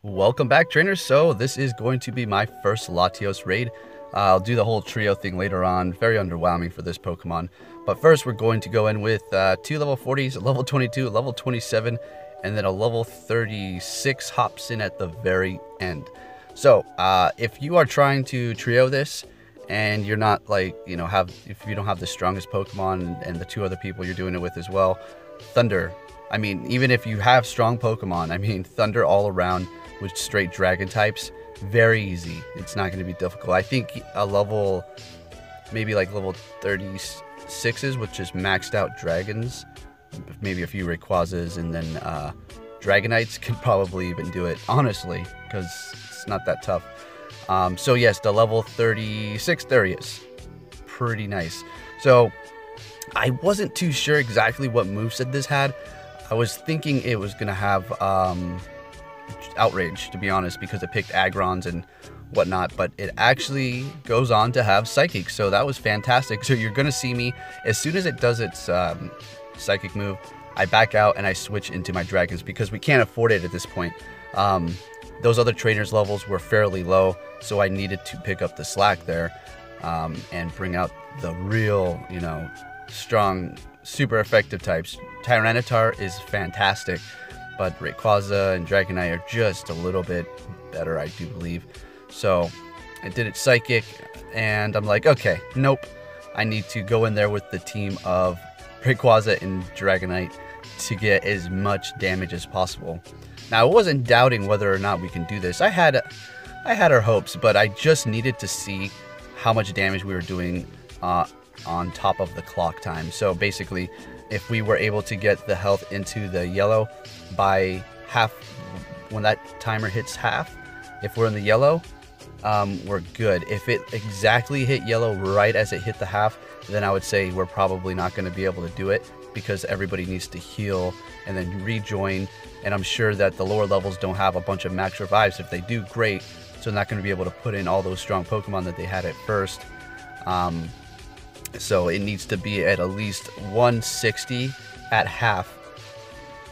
Welcome back, trainers. So this is going to be my first Latios raid. I'll do the whole trio thing later on. Very underwhelming for this Pokemon. But first we're going to go in with 2 level 40s, a level 22, a level 27, and then a level 36 hops in at the very end. So if you are trying to trio this and you're not like, if you don't have the strongest Pokemon and the 2 other people you're doing it with as well, Thunder. I mean, even if you have strong Pokemon, I mean, Thunder all around with straight dragon types, very easy. It's not going to be difficult. I think a level, maybe like level 36s with just maxed out dragons, maybe a few Rayquazas, and then Dragonites could probably even do it, honestly, because it's not that tough. So yes, the level 36, there he is. Pretty nice. So I wasn't too sure exactly what moveset this had. I was thinking it was going to have Outrage, to be honest, because it picked Agrons and whatnot, but it actually goes on to have Psychic, so that was fantastic. So you're going to see me, as soon as it does its Psychic move, I back out and I switch into my Dragons, because we can't afford it at this point. Those other trainers' levels were fairly low, so I needed to pick up the slack there and bring out the real, strong, super effective types. Tyranitar is fantastic, but Rayquaza and Dragonite are just a little bit better, I do believe. So I did it Psychic, and I'm like, okay, nope. I need to go in there with the team of Rayquaza and Dragonite to get as much damage as possible. Now, I wasn't doubting whether or not we can do this. I had our hopes, but I just needed to see how much damage we were doing on top of the clock time. So basically, if we were able to get the health into the yellow by half, when that timer hits half, if we're in the yellow, we're good. If it exactly hit yellow right as it hit the half, then I would say we're probably not going to be able to do it, because everybody needs to heal and then rejoin. And I'm sure that the lower levels don't have a bunch of max revives. If they do, great. So they're not going to be able to put in all those strong Pokemon that they had at first. So it needs to be at least 160 at half,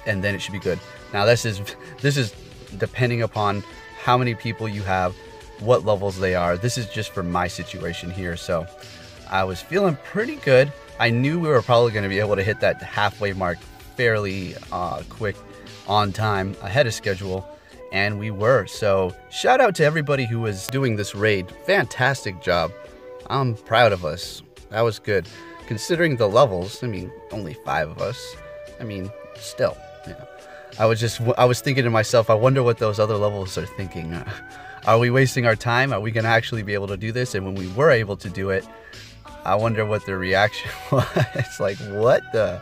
and then it should be good. Now this is depending upon how many people you have, what levels they are. This is just for my situation here. So I was feeling pretty good. I knew we were probably going to be able to hit that halfway mark fairly quick, on time, ahead of schedule, and we were. So shout out to everybody who was doing this raid. Fantastic job. I'm proud of us. That was good. Considering the levels, I mean, only 5 of us. I mean, still, I was thinking to myself, I wonder what those other levels are thinking. Are we wasting our time? Are we going to actually be able to do this? And when we were able to do it, I wonder what their reaction was. It's like, what the?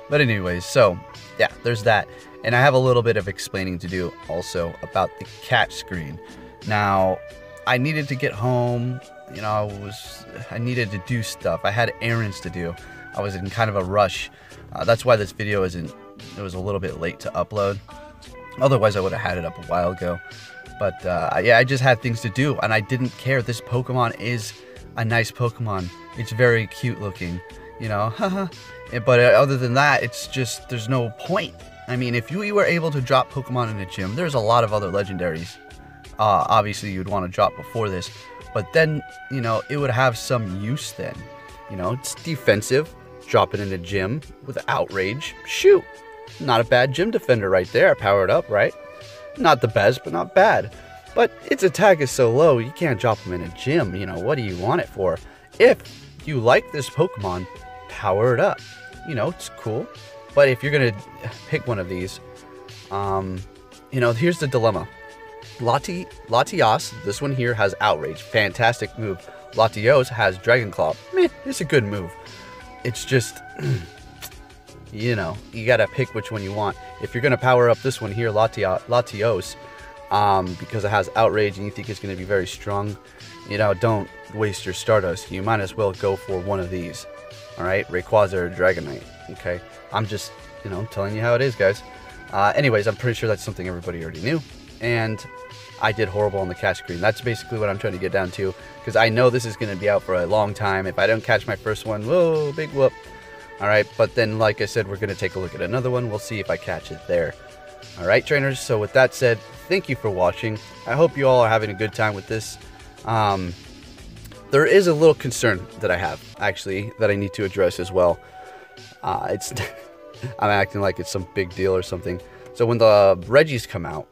But anyways, so yeah, there's that. And I have a little bit of explaining to do also about the catch screen. Now, I needed to get home. I needed to do stuff. I had errands to do. I was in kind of a rush. That's why this video it was a little bit late to upload. Otherwise, I would have had it up a while ago. But yeah, I just had things to do, and I didn't care. This Pokemon is a nice Pokemon. It's very cute looking, But other than that, it's just, there's no point. I mean, if you were able to drop Pokemon in a gym, there's a lot of other legendaries. Obviously, you'd want to drop before this. But then, it would have some use then. It's defensive. Drop it in a gym with Outrage. Shoot. Not a bad gym defender right there. Powered up, right? Not the best, but not bad. But its attack is so low, you can't drop him in a gym. What do you want it for? If you like this Pokemon, power it up. It's cool. But if you're going to pick one of these, here's the dilemma. Latias, this one here, has Outrage. Fantastic move. Latios has Dragon Claw. It's a good move. It's just, you gotta pick which one you want. If you're gonna power up this one here, Latios, because it has Outrage and you think it's gonna be very strong, don't waste your Stardust. You might as well go for one of these. Alright, Rayquaza or Dragonite. Okay, I'm just, telling you how it is, guys. Anyways, I'm pretty sure that's something everybody already knew. And I did horrible on the catch screen. That's basically what I'm trying to get down to, because I know this is going to be out for a long time. If I don't catch my first one, whoa, big whoop. All right, but then, like I said, we're going to take a look at another one. We'll see if I catch it there. All right, trainers. So with that said, thank you for watching. I hope you all are having a good time with this. There is a little concern that I have, actually, that I need to address as well. I'm acting like it's some big deal or something. So when the Reggies come out,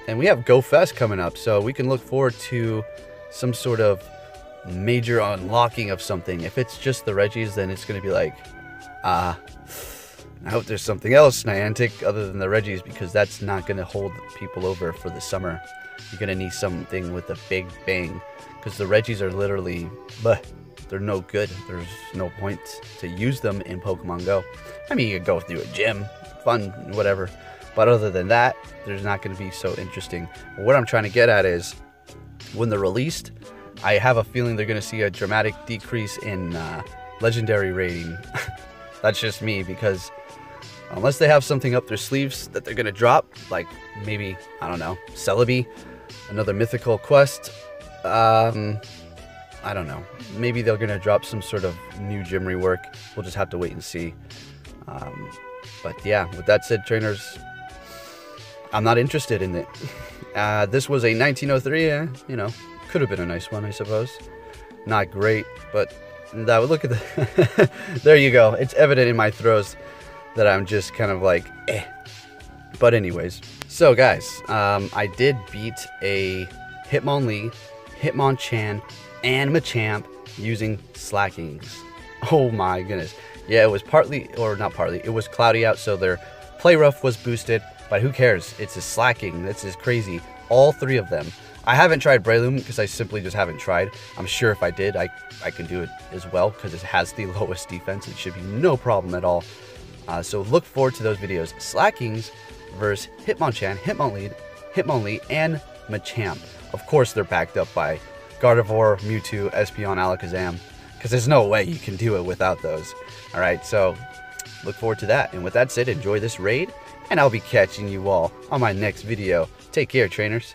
and we have Go Fest coming up, so we can look forward to some sort of major unlocking of something. If it's just the Reggies, then it's going to be like, I hope there's something else, Niantic, other than the Reggies, because that's not going to hold people over for the summer. You're going to need something with a big bang, because the Reggies are literally, they're no good. There's no point to use them in Pokemon Go. I mean, you could go through a gym, fun, whatever. But other than that, there's not going to be so interesting. What I'm trying to get at is, when they're released, I have a feeling they're going to see a dramatic decrease in legendary rating. That's just me, because unless they have something up their sleeves that they're going to drop, like maybe, I don't know, Celebi, another mythical quest, I don't know. Maybe they're going to drop some sort of new gym rework. We'll just have to wait and see. But yeah, with that said, trainers, I'm not interested in it. This was a 1903, you know, could have been a nice one, I suppose. Not great, but that would look at the... There you go. It's evident in my throws that I'm just kind of like, eh. But anyways, so guys, I did beat a Hitmonlee, Hitmonchan, and Machamp using Slackings. Oh my goodness. Yeah, it was partly, or not partly, it was cloudy out, so their play rough was boosted, but who cares? It's a Slacking. That's just crazy. All three of them. I haven't tried Breloom because I simply just haven't tried. I'm sure if I did, I can do it as well because it has the lowest defense. It should be no problem at all. So look forward to those videos. Slackings versus Hitmonchan, Hitmonlee, and Machamp. Of course, they're backed up by Gardevoir, Mewtwo, Espeon, Alakazam, because there's no way you can do it without those. All right, so look forward to that. And with that said, enjoy this raid, and I'll be catching you all on my next video. Take care, trainers.